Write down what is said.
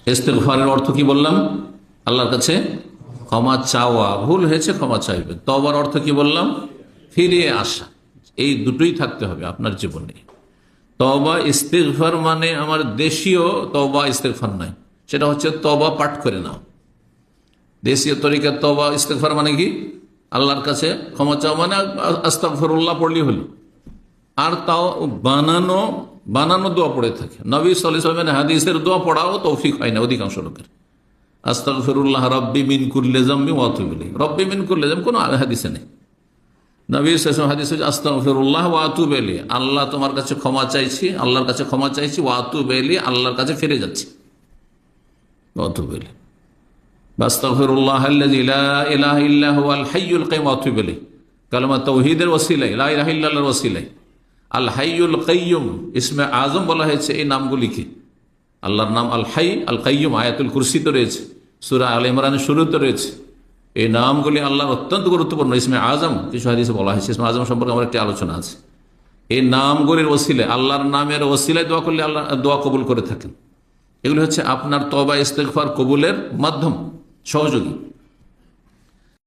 ইস্তেগফারের অর্থ কি বললাম? আল্লাহর কাছে ক্ষমা চাওয়া, ভুল হয়েছে ক্ষমা চাইবে। তওবার অর্থ কি বললাম? ফিরে আসা। এই দুটোই থাকতে হবে আপনার জীবনে। তওবা ইস্তেগফার মানে আমার দেশীয় তওবা ইস্তেগফার নয়, সেটা হচ্ছে তওবা পাঠ করে নাও। দেশীয় তরিকার তওবা ইস্তেগফার মানে কি? আল্লাহর কাছে ক্ষমা চাওয়া মানে আস্তাগফিরুল্লাহ পড়লি হলো। আর তাও বানানো বানানো দোয়া পড়ে থাকে। নবী সাল্লাল্লাহু আলাইহি ওয়াসাল্লামের হাদিসের দোয়া পড়াও তৌফিক হয় না অধিকাংশ লোকের। আস্তাগফিরুল্লাহ রাব্বি মিন কুল্লি যামবি ওয়া আতুবু ইলাইহি। রাব্বি মিন কুল্লি যামবি কোনো হাদিসে নেই। নবী সাল্লাল্লাহু আলাইহি ওয়াসাল্লাম হাদিসে আস্তাগফিরুল্লাহ ওয়া আতুবু ইলাইহি, আল্লাহ তোমার কাছে ক্ষমা চাইছি, আল্লাহর কাছে ক্ষমা চাইছি, ওয়া আতুবু ইলাইহি, আল্লাহর কাছে ফিরে যাচ্ছি। ওয়া আতুবু ইলাইহি, আস্তাগফিরুল্লাহ আল্লাযী লা ইলাহা ইল্লা হুয়াল হাইয়ুল কাইয়্যুম ওয়া আতুবু ইলাইহি, কালেমা তাওহীদের ওসিলায়, লা ইলাহা ইল্লাল্লাহর ওসিলায়। আল হাইয়ুল কাইয়্যুম ইসমে আজম বলা হয়েছে এই নামগুলিকে। আল্লাহর নাম আল হাই, আল কাইয়্যুম আয়াতুল কুরসিতে রয়েছে, সূরা আলে ইমরানের শুরুতে রয়েছে। এই নামগুলি আল্লাহর অত্যন্ত গুরুত্বপূর্ণ। ইসমে আজম কিছু হাদিসে বলা হয়েছে, ইসমে আজম সম্পর্কে আমার একটি আলোচনা আছে। এই নামগুলির ওসিলায়, আল্লাহর নামের ওসিলায় দোয়া করলে আল্লাহ দোয়া কবুল করে থাকেন। এগুলি হচ্ছে আপনার তওবা ইস্তেগফার কবুলের মাধ্যম, সহযোগী।